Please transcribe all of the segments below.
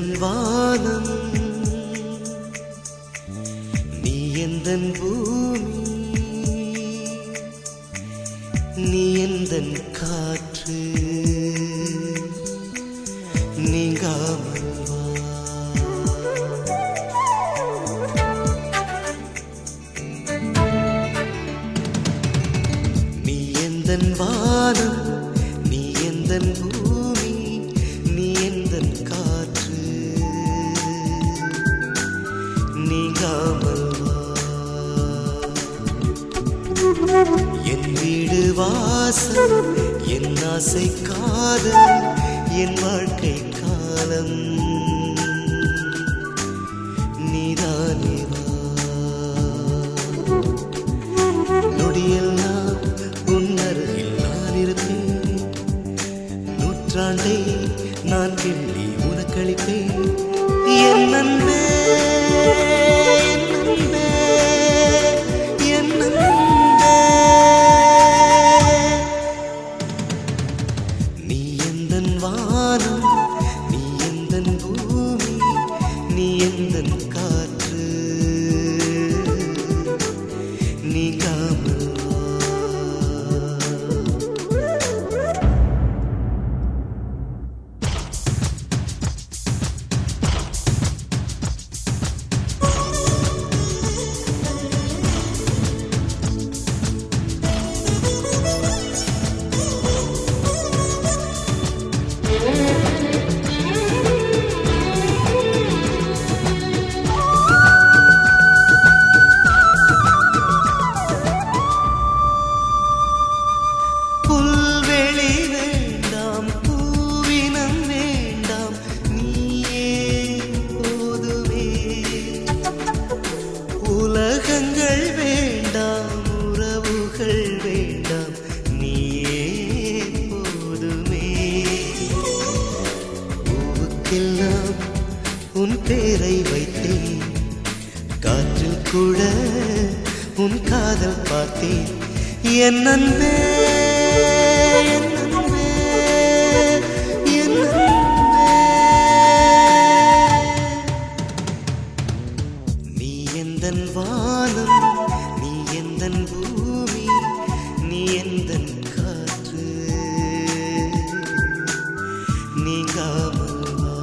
எந்தன் வானம், நீ எந்தன் பூமி, நீ எந்தன் காற்று, நீங்காமல் வா. நீ எந்தன் வானம், நீ எந்தன் பூமி, நீ எந்தன் காற்று, நீங்காமல் வா. என் வீடு வாசல், என் ஆசை காதல், என் வாழ்க்கை காலம் நீதானே வா. நொடியெல்லாம் உன் அருகில் நான் இருப்பேன், நூற்றாண்டை நான் கிள்ளி உனக்களிப்பேன். என் அன்பே, என் அன்பே, என் அன்பே. நீ எந்தன் வானம், நீ எந்தன் பூமி, நீ எந்தன் காற்று, நீங்காமல் வா. புல்வெளி வேண்டாம், பூவினம் வேண்டாம், நீயே போதுமே. உலகங்கள் வேண்டாம், உறவுகள் வேண்டாம், நீயே போதுமே. பூவுக்கெல்லாம் உன் பேரை வைத்தேன், காற்றில் கூட உன் காதல் பார்த்தேன். என் அன்பே, என் அன்பே, என் அன்பே. நீ எந்தன் வானம், நீ எந்தன் பூமி, நீ எந்தன் காற்று, நீங்காமல் வா.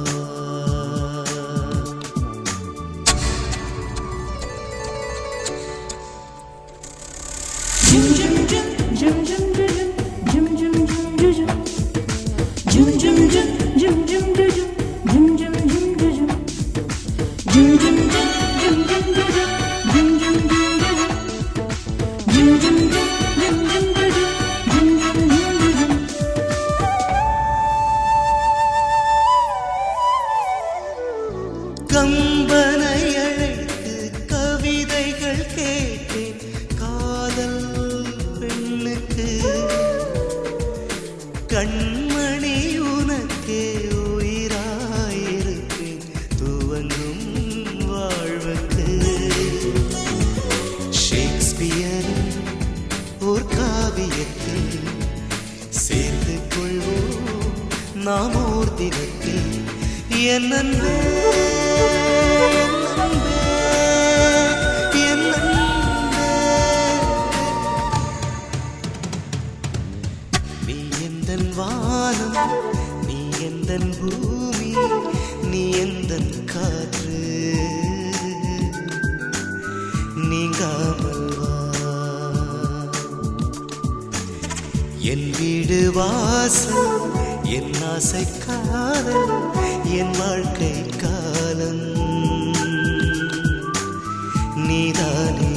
கம்பனை அழைத்து கவிதைகள் கேட்டேன், காதல் பெண்ணுக்கு. கண்மணி உனக்கே உயிராயிருப்பேன், துவங்கும் வாழ்வுக்கு. ஷேக்ஸ்பியரின் ஓர் காவியத்தில் சேர்ந்து கொள்வோம் நாம் ஓர் தினத்தில். என் அன்பே, என் அன்பே, என் அன்பே. நீ எந்தன் வானம், நீ எந்தன் பூமி, நீ எந்தன் காற்று, நீங்காமல் வா. என் வீடு வாசல், என் ஆசை காதல், என் வாழ்க்கை காலம் நீதானே